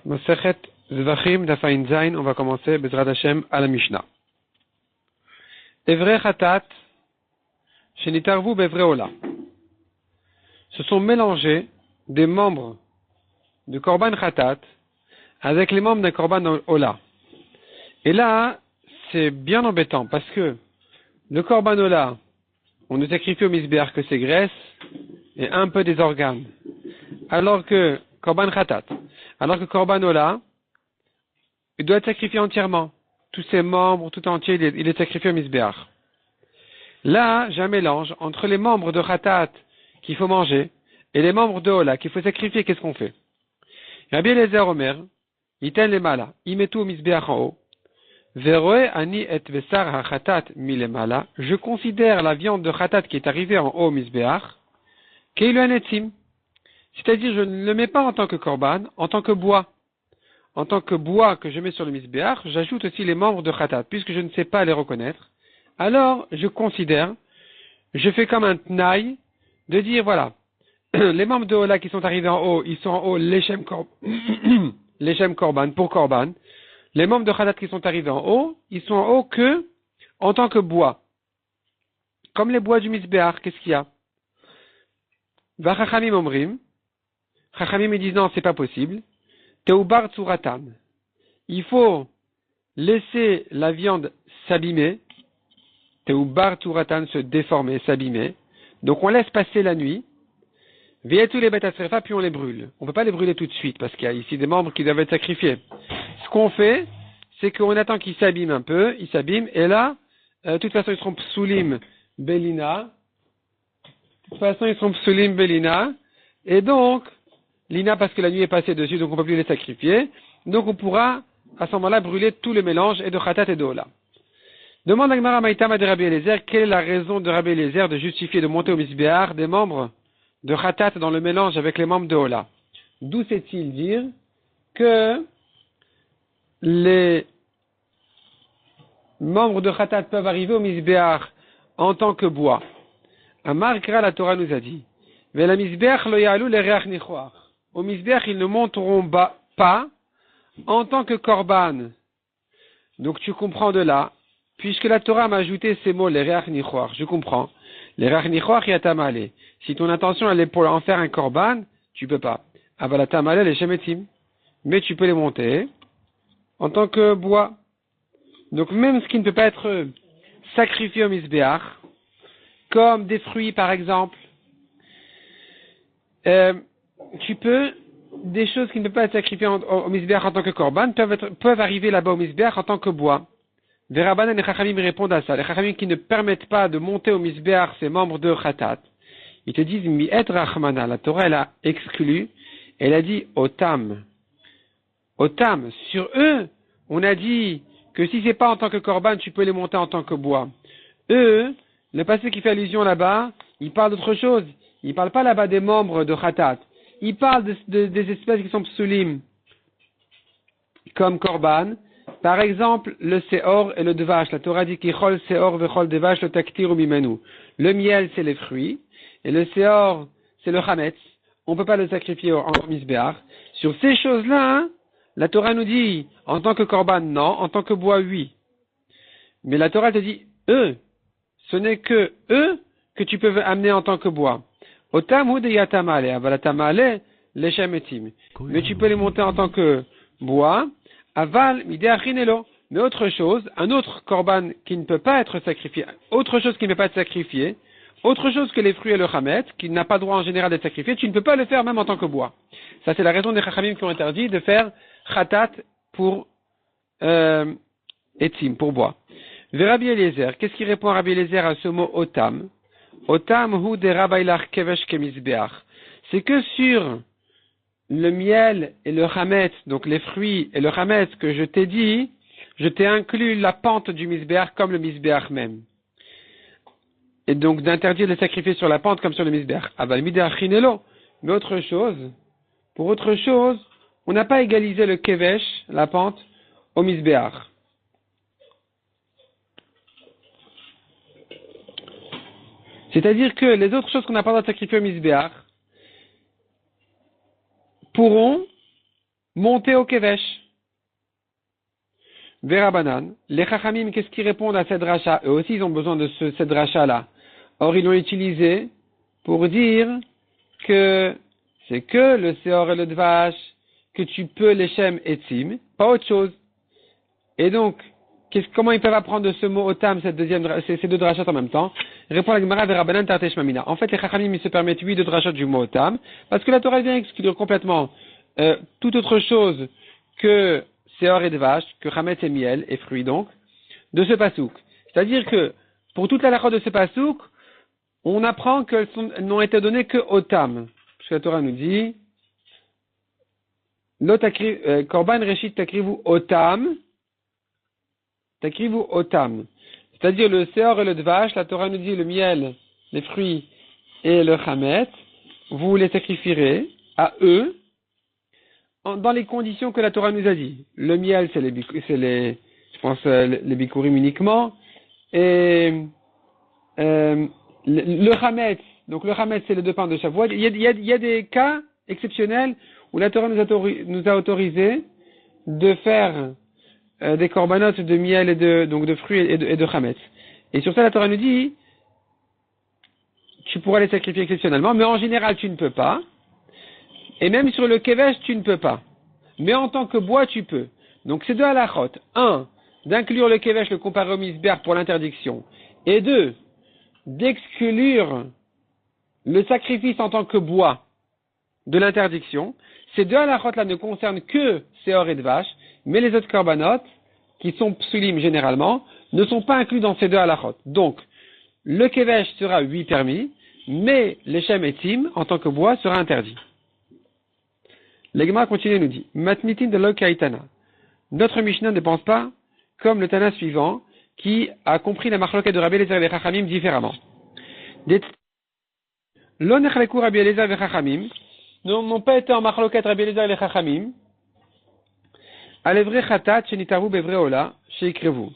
Masechet Zvachim Dafain Zain, on va commencer Bezrat Hashem à la Mishnah. Evre Khatat, Shenitarvu Bevre Ola. Se sont mélangés des membres de Korban Khatat avec les membres d'un Korban Ola. Et là, c'est bien embêtant parce que le Korban Ola, on ne sacrifie au Misbéach que ses graisses et un peu des organes. Alors que Korban Khatat, alors que Korban Ola, il doit être sacrifié entièrement. Tous ses membres, tout entier, il est sacrifié au Misbéach. Là, j'ai un mélange entre les membres de Khatat qu'il faut manger et les membres de Ola qu'il faut sacrifier. Qu'est-ce qu'on fait? Rabbi Eliezer Omer, Yiten le mala, il met tout au Misbéach en haut. Veroe ani et besar ha-Khatat milemala, je considère la viande de Khatat qui est arrivée en haut au Misbéach, keilu anetim. C'est-à-dire, je ne le mets pas en tant que korban, en tant que bois. En tant que bois que je mets sur le Misbéach, j'ajoute aussi les membres de Khatat, puisque je ne sais pas les reconnaître. Alors, je considère, je fais comme un tnaï, de dire, voilà, les membres de Ola qui sont arrivés en haut, ils sont en haut, l'échem korban, pour korban. Les membres de Khatat qui sont arrivés en haut, ils sont en haut que, en tant que bois. Comme les bois du Misbéach, qu'est-ce qu'il y a? Vachachamim omrim, Chachamim me disent non, c'est pas possible. Teubar tsuratan. Il faut laisser la viande s'abîmer. Teubar tsuratan, se déformer, s'abîmer. Donc on laisse passer la nuit. Veyetu les betasrefa, puis on les brûle. On ne peut pas les brûler tout de suite parce qu'il y a ici des membres qui doivent être sacrifiés. Ce qu'on fait, c'est qu'on attend qu'ils s'abîment un peu, ils s'abîment, et là, de toute façon, ils seront psulim belina. De toute façon, ils seront psulim belina. Et donc, l'ina parce que la nuit est passée dessus, donc on ne peut plus les sacrifier. Donc on pourra, à ce moment-là, brûler tout le mélange et de Khatat et de Ola. Demande à Gemara Maïtama de Rabbi Eliezer, quelle est la raison de Rabbi Eliezer de justifier de monter au Misbéach des membres de Khatat dans le mélange avec les membres de Ola? D'où sait-il dire que les membres de Khatat peuvent arriver au Misbéach en tant que bois? Amar Kra, la Torah nous a dit, Vela Misbéach lo ya'alu le reach nichoach. Au Misbéach, ils ne monteront pas en tant que korban. Donc tu comprends de là, puisque la Torah m'a ajouté ces mots, les reach nichoach, je comprends. Les reach nichoach yatamale. Si ton intention elle est pour en faire un korban, tu peux pas. Avalatamale les shemetim. Mais tu peux les monter en tant que bois. Donc même ce qui ne peut pas être sacrifié au Misbéach, comme des fruits par exemple, tu peux, des choses qui ne peuvent pas être sacrifiées au Misbéach en tant que korban, peuvent arriver là-bas au Misbéach en tant que bois. Les Rabbanan et les Chachamim répondent à ça. Les Chachamim qui ne permettent pas de monter au Misbéach ces membres de Khatat, ils te disent, Mi'et Rachmana, la Torah elle a exclu, elle a dit, Otam, sur eux, on a dit que si c'est pas en tant que korban, tu peux les monter en tant que bois. Eux, le passé qui fait allusion là-bas, il parle d'autre chose. Il parle pas là-bas des membres de Khatat. Il parle des espèces qui sont psulim, comme korban. Par exemple, le seor et le devash. La Torah dit kichol seor vechol devash le taktiru mimenu. Le miel, c'est les fruits. Et le seor, c'est le chametz. On peut pas le sacrifier en misbéach. Sur ces choses-là, hein, la Torah nous dit, en tant que korban, non. En tant que bois, oui. Mais la Torah te dit, eux, ce n'est que eux que tu peux amener en tant que bois. Otam ou de yatamale, avalatamale, les shemetim. Mais tu peux les monter en tant que bois. Aval, midéachinelo. Mais autre chose, un autre korban qui ne peut pas être sacrifié, autre chose qui ne peut pas être sacrifié, autre chose que les fruits et le chametz, qui n'a pas droit en général d'être sacrifié, tu ne peux pas le faire même en tant que bois. Ça, c'est la raison des chachamim qui ont interdit de faire khatat pour etim, pour bois. Ve Rabbi Eliezer, qu'est-ce qui répond à Rabbi Eliezer à ce mot otam? Otam hu de rabailach kevesh kemisbeach. C'est que sur le miel et le chametz, donc les fruits et le chametz que je t'ai dit, je t'ai inclus la pente du misbéach comme le misbéach même. Et donc d'interdire de sacrifier sur la pente comme sur le misbéach. Aval midéachinelo. Mais autre chose, pour autre chose, on n'a pas égalisé le kevesh, la pente, au misbéach. C'est-à-dire que les autres choses qu'on n'a pas le droit de sacrifier au misbéach pourront monter au kevesh. Verabanan, les chachamim, qu'est-ce qu'ils répondent à cette dracha? Eux aussi, ils ont besoin de cette dracha-là. Or, ils l'ont utilisé pour dire que c'est que le seor et le dvash, que tu peux les shem et tzim, pas autre chose. Et donc, comment ils peuvent apprendre de ce mot otam, ces deux drachot en même temps? Répond la Gemara Verabanan Tartesh Mamina. En fait, les chachamim, ils se permettent 8 de drachot du mot otam, parce que la Torah vient exclure complètement toute autre chose que seor et dvash, que chametz et miel, et fruits donc, de ce pasouk. C'est-à-dire que, pour toute la lachot de ce pasouk, on apprend qu'elles n'ont été données que otam. Parce que la Torah nous dit, korban reshit takrivu otam, c'est-à-dire le seor et le dvash, la Torah nous dit le miel, les fruits et le chametz, vous les sacrifierez à eux, dans les conditions que la Torah nous a dit. Le miel, c'est les bikurim uniquement, et le chametz, donc le chametz, c'est les 2 pains de Shavuot. Il y a des cas exceptionnels où la Torah nous a autorisé de faire des corbanotes de miel et donc de fruits et de chametz. Et sur ça, la Torah nous dit, tu pourras les sacrifier exceptionnellement, mais en général, tu ne peux pas. Et même sur le kevesh, tu ne peux pas. Mais en tant que bois, tu peux. Donc c'est 2 halachot. 1, d'inclure le kevesh, le comparer au misbéach pour l'interdiction. Et 2, d'exclure le sacrifice en tant que bois de l'interdiction. Ces 2 halachot là ne concernent que seor et dvash, mais les autres korbanot, qui sont psulim généralement, ne sont pas inclus dans ces 2 halachot. Donc, le kevesh sera 8 permis, mais les shem et tzim, en tant que bois, sera interdit. L'Egma continue et nous dit, Matnitin de l'Okaitana. Notre Mishnah ne pense pas comme le Tana suivant, qui a compris la marloquette de Rabbi Eliezer et les Chachamim différemment. L'Onechleku Rabbi Eliezer et les Chachamim n'ont pas été en marloquette Rabbi Eliezer et les Chachamim. Alevre Chatat, Shenitaru Bevre Ola, Sheikrevu.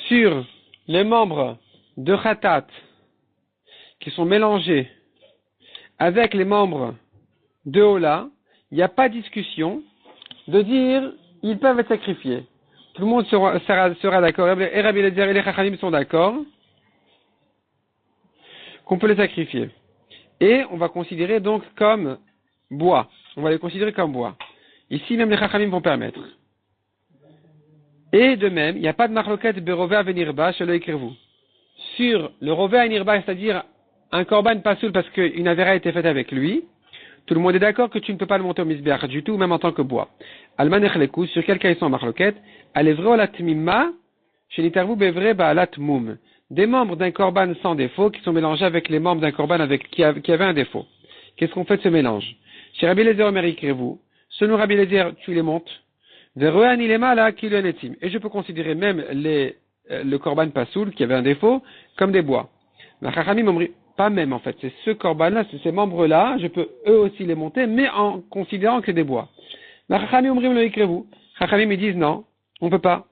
Sur les membres de Chatat qui sont mélangés avec les membres de Ola, il n'y a pas de discussion de dire ils peuvent être sacrifiés. Tout le monde sera d'accord. Et Rabbi Eliezer et les Chachamim sont d'accord qu'on peut les sacrifier. Et on va considérer donc comme bois. On va les considérer comme bois. Ici, même les Chachamim vont permettre. Et de même, il n'y a pas de marloquette berova venirba chez le Ekirvu. Sur le rova venirba, c'est-à-dire un korban pasoul parce qu'une avéra a été faite avec lui, tout le monde est d'accord que tu ne peux pas le monter au misbeach du tout, même en tant que bois. Alman echleku, sur quel cas ils sont en marloquette, alevre olat mimma, chez nitarvu bevre baalat mum. Des membres d'un korban sans défaut qui sont mélangés avec les membres d'un korban qui avait un défaut. Qu'est-ce qu'on fait de ce mélange? Chez Rabbi Eliezer Omer Ikrevu, selon Rabbi Eliezer, tu les montes. Et je peux considérer même le korban pasoul qui avait un défaut comme des bois. Pas même en fait, c'est ce korban-là, c'est ces membres-là, je peux eux aussi les monter, mais en considérant que c'est des bois. Chachamim ils disent non, on peut pas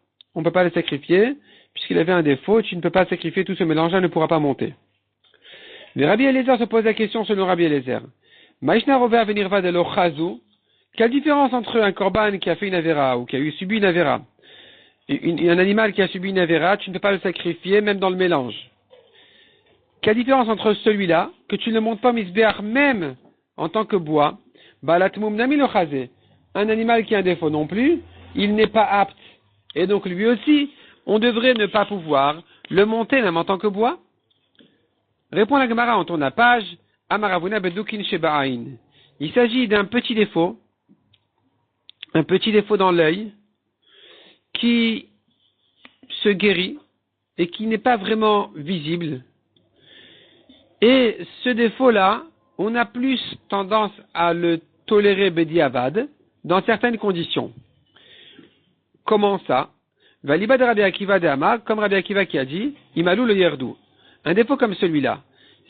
les sacrifier, puisqu'il avait un défaut, tu ne peux pas sacrifier, tout ce mélange-là ne pourra pas monter. Mais Rabbi Eliezer se pose la question selon Rabbi Eliezer. Maïshna Rover venirva de l'Ochazu. Quelle différence entre un korban qui a fait une avéra ou qui a subi une avéra, un animal qui a subi une avéra, tu ne peux pas le sacrifier même dans le mélange. Quelle différence entre celui-là, que tu ne montes pas misbéach même en tant que bois, balatmum nami le chazé, un animal qui a un défaut non plus, il n'est pas apte. Et donc lui aussi, on devrait ne pas pouvoir le monter même en tant que bois. Répond la Gemara en tourne la page, Amaravuna bedukin sheba'ain. Il s'agit d'un petit défaut dans l'œil, qui se guérit et qui n'est pas vraiment visible. Et ce défaut-là, on a plus tendance à le tolérer bediavad dans certaines conditions. Comment ça? Valiba de Rabbi Akiva de Amar, comme Rabbi Akiva qui a dit, Imalou le yerdou. Un défaut comme celui-là,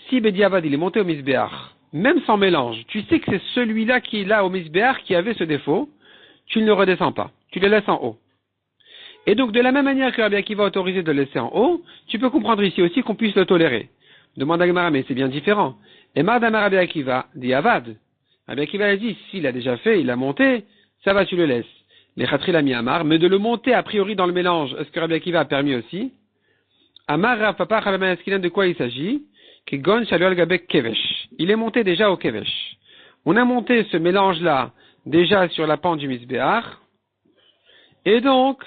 si bediavad il est monté au misbéach, même sans mélange, tu sais que c'est celui-là qui est là au misbéach qui avait ce défaut, tu ne le redescends pas, tu le laisses en haut. Et donc, de la même manière que Rabbi Akiva a autorisé de le laisser en haut, tu peux comprendre ici aussi qu'on puisse le tolérer. Demande à Gemara, mais c'est bien différent. Et Mardama Rabbi Akiva dit Avad. Rabbi Akiva a dit, s'il a déjà fait, il a monté, ça va, tu le laisses. Les Khatri l'a mis Amar, mais de le monter a priori dans le mélange, est-ce que Rabbi Akiva a permis aussi? Amar Rav Papa Chavaman Eskinan, de quoi il s'agit? Kegon Shalol Gabek Kevesh. Il est monté déjà au Kevesh. On a monté ce mélange-là déjà sur la pente du Misbéach. Et donc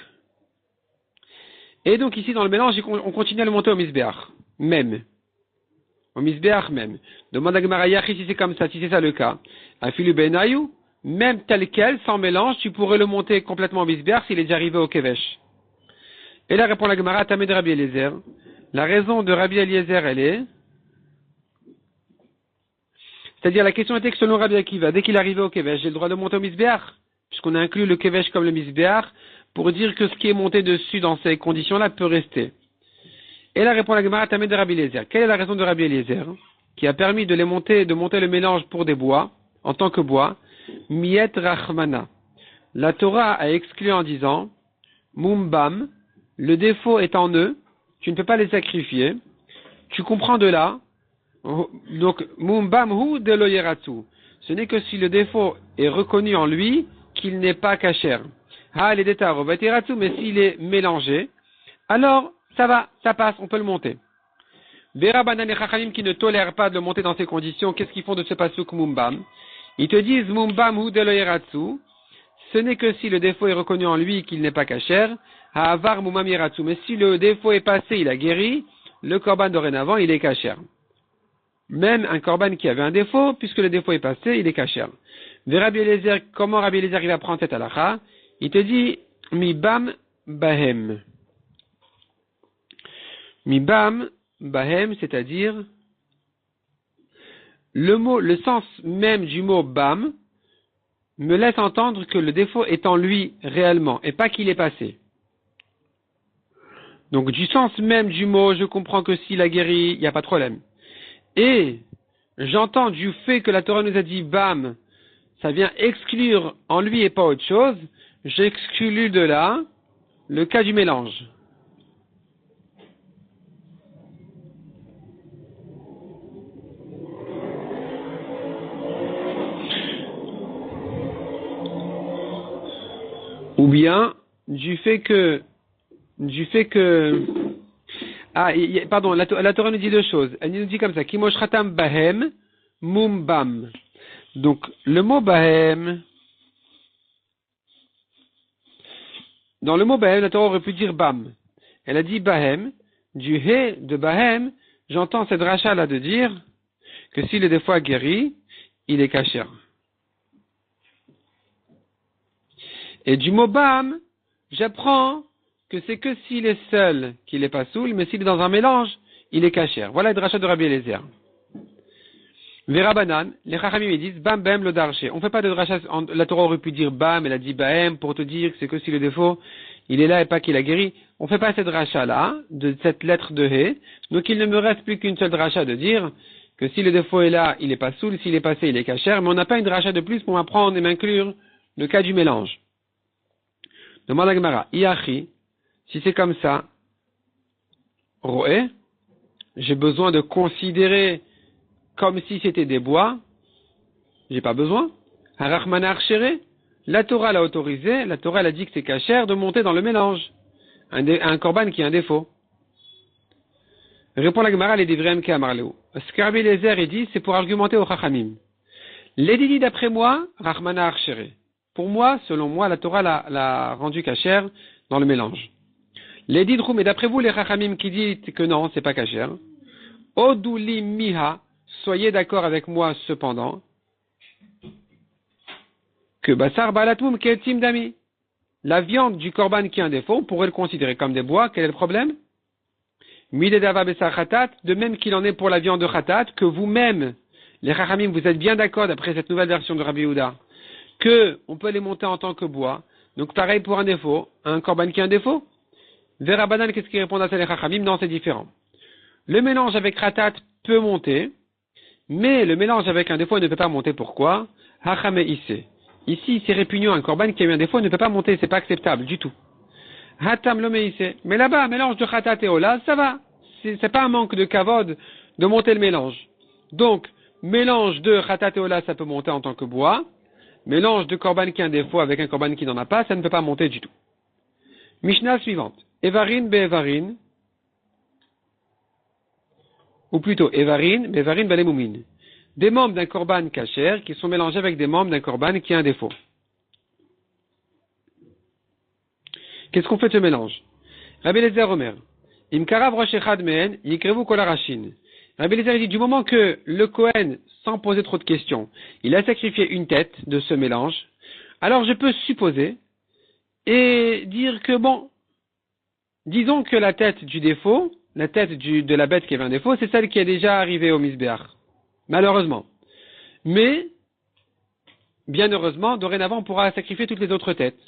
ici dans le mélange, on continue à le monter au Misbéach. Même. Au Misbéach même. Demande à Gemara Yachi si c'est comme ça, si c'est ça le cas. Afilu Benayou, même tel quel, sans mélange, tu pourrais le monter complètement au Misbéach s'il est déjà arrivé au Kevesh. Et là répond la Gemara, Tamé de Rabbi Eliezer. La raison de Rabbi Eliezer, elle est, c'est-à-dire la question était que selon Rabbi Akiva, dès qu'il est arrivé au Kevesh, j'ai le droit de monter au Misbéach, puisqu'on a inclus le Kevesh comme le Misbéach, pour dire que ce qui est monté dessus dans ces conditions-là peut rester. Et là répond la Gemara, Tamé de Rabbi Eliezer. Quelle est la raison de Rabbi Eliezer, qui a permis de monter le mélange pour des bois, en tant que bois? Miet Rachmana. La Torah a exclu en disant, Mumbam, le défaut est en eux, tu ne peux pas les sacrifier. Tu comprends de là, donc, Mumbam hu de lo yeratsu. Ce n'est que si le défaut est reconnu en lui, qu'il n'est pas kasher. Ha, les détails, mais s'il est mélangé, alors, ça va, ça passe, on peut le monter. Vera Banan et Chachamim qui ne tolèrent pas de le monter dans ces conditions, qu'est-ce qu'ils font de ce pasuk Mumbam? Ils te disent Mumbam hu de lo yeratsu. Ce n'est que si le défaut est reconnu en lui qu'il n'est pas kasher. Ha avar mumam yeratsu. Mais si le défaut est passé, il a guéri, le korban dorénavant, il est kasher. Même un korban qui avait un défaut, puisque le défaut est passé, il est kasher. Vera Rabbi Eliezer, comment Rabbi Eliezer il va prendre cette halakha? Il te dit Mibam bahem. Mibam bahem, c'est-à-dire le sens même du mot bam me laisse entendre que le défaut est en lui réellement et pas qu'il est passé. Donc du sens même du mot, je comprends que s'il a guéri, il n'y a pas de problème. Et j'entends du fait que la Torah nous a dit bam, ça vient exclure en lui et pas autre chose, j'exclus de là le cas du mélange. Ou bien du fait que pardon, la Torah nous dit deux choses. Elle nous dit comme ça, Kimoshratam bahem mumbam. Donc le mot bahem, dans le mot bahem, la Torah aurait pu dire bam. Elle a dit bahem, du he de bahem, j'entends cette rachat là de dire que s'il est des fois guéri, il est kasher. Et du mot bam, j'apprends que c'est que s'il est seul qu'il est pas soul, mais s'il est dans un mélange, il est kasher. Voilà le rachat de Rabbi Eliezer. Vera Banan, les Chachamim ils disent bam bam le darché. On fait pas de rachat, la Torah aurait pu dire bam, elle a dit bahem pour te dire que c'est que si le défaut, il est là et pas qu'il a guéri. On fait pas cette rachat là, de cette lettre de he. Donc il ne me reste plus qu'une seule rachat de dire que si le défaut est là, il est pas soul, s'il est passé, il est kasher, mais on n'a pas une rachat de plus pour m'apprendre et m'inclure le cas du mélange. Demande à Gemara, Iachi, si c'est comme ça, Roé, j'ai besoin de considérer comme si c'était des bois, j'ai pas besoin. Harachmana archere, la Torah l'a autorisé, la Torah elle a dit que c'est kasher de monter dans le mélange, un korban qui a un défaut. Répond la Gemara, les divrem ke amarleu. Ce que Rabbi Eliezer il dit, c'est pour argumenter au Chachamim. Les dit d'après moi, Rachmana archere. Pour moi, selon moi, la Torah l'a rendu kasher dans le mélange. Les didrou, mais d'après vous, les Chachamim qui disent que non, c'est pas kasher. Oduli miha, soyez d'accord avec moi cependant, que basar balatmum ketim dami. La viande du korban qui a un défaut, on pourrait le considérer comme des bois, quel est le problème? Midedava besar khatat, de même qu'il en est pour la viande de khatat, que vous-même, les Chachamim, vous êtes bien d'accord d'après cette nouvelle version de Rabbi Yehuda, que on peut les monter en tant que bois. Donc pareil pour un défaut, un korban qui a un défaut. Vera Banan, qu'est-ce qui répond à ça les Chachamim? Non, c'est différent. Le mélange avec khatat peut monter, mais le mélange avec un défaut ne peut pas monter. Pourquoi? Hachame isse. Ici, c'est répugnant, un korban qui a eu un défaut ne peut pas monter, c'est pas acceptable du tout. Hatam lo meisse. Mais là-bas, un mélange de khatat et ola, ça va. C'est pas un manque de kavod de monter le mélange. Donc, mélange de khatat et ola, ça peut monter en tant que bois. mélange de korban qui a un défaut avec un korban qui n'en a pas, ça ne peut pas monter du tout. Mishnah suivante. Evarin be'evarin, ou plutôt Evarin be'evarin balemumin. Des membres d'un korban kasher qui sont mélangés avec des membres d'un korban qui a un défaut. Qu'est-ce qu'on fait de ce mélange? Rabbi Eliezer Omer, Im karav rosh echad mehen, yikrevu kol harashin. Rabbi Eliezer dit, du moment que le Kohen, sans poser trop de questions, il a sacrifié une tête de ce mélange, alors je peux supposer et dire que bon, disons que la tête du défaut, la tête de la bête qui avait un défaut, c'est celle qui est déjà arrivée au misbéach. Malheureusement. Mais, bien heureusement, dorénavant, on pourra sacrifier toutes les autres têtes.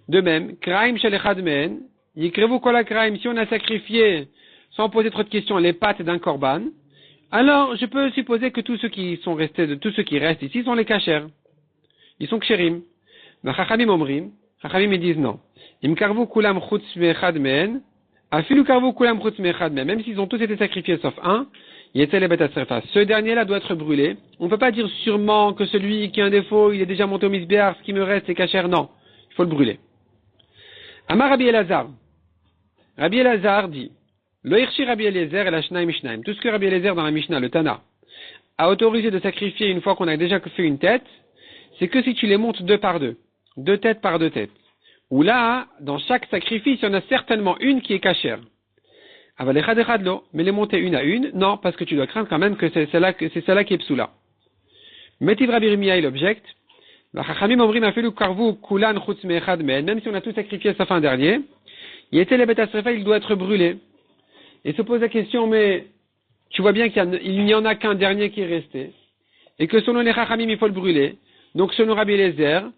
De même, kraim shel echad mehen, yikrevu kol hakraim, si on a sacrifié, sans poser trop de questions, les pattes d'un korban, alors je peux supposer que tous ceux qui sont restés, tous ceux qui restent ici sont les kashers. Ils sont ksherim. Mais chachamim omrim, chachamim ils disent non. Im karvu kulam chutz me'echad mehen, afilu karvu kulam chutz me'echad mehen, même s'ils ont tous été sacrifiés sauf un, yetzel bet asrefa. Ce dernier-là doit être brûlé. On ne peut pas dire sûrement que celui qui a un défaut, il est déjà monté au misbéach, ce qui me reste c'est kasher, non. Il faut le brûler. Amar Rabbi Elazar. Rabbi Elazar dit, Lo hirshi Rabbi Eliezer et la shnaim shnaim. Tout ce que Rabbi Eliezer dans la Mishnah, le Tana, a autorisé de sacrifier une fois qu'on a déjà fait une tête, c'est que si tu les montes deux par deux. Deux têtes par deux têtes. Ou là, dans chaque sacrifice, il y en a certainement une qui est cachère. Aval echad echad lo. Mais les monter une à une, non, parce que tu dois craindre quand même que c'est celle-là qui est psoula. Metiv Rabbi Rimia, il objecte. Même si on a tout sacrifié sauf un dernier, il doit être brûlé. Et se pose la question, mais tu vois bien qu'il n'y en a qu'un dernier qui est resté, et que selon les Chachamim, il faut le brûler. Donc selon Rabbi Eliezer,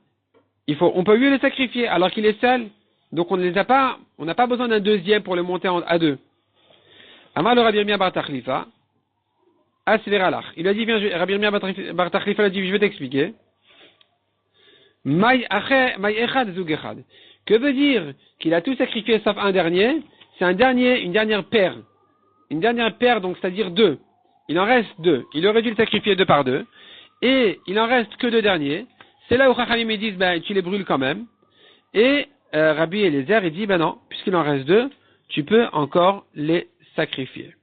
on peut mieux le sacrifier alors qu'il est seul. Donc on n'a pas besoin d'un deuxième pour le monter à deux. Amar le Rabbi Yirmiyah bar Tachlifa, Asveralach. Il a dit, viens, Rabbi Yirmiyah bar Tachlifa a dit, je vais t'expliquer. Que veut dire qu'il a tout sacrifié sauf un dernier? C'est une dernière paire. Une dernière paire, donc c'est-à-dire deux. Il en reste deux. Il aurait dû le sacrifier deux par deux. Et il en reste que deux derniers. C'est là où Chachamim disent, tu les brûles quand même. Et Rabbi Eliezer, il dit, non, puisqu'il en reste deux, tu peux encore les sacrifier.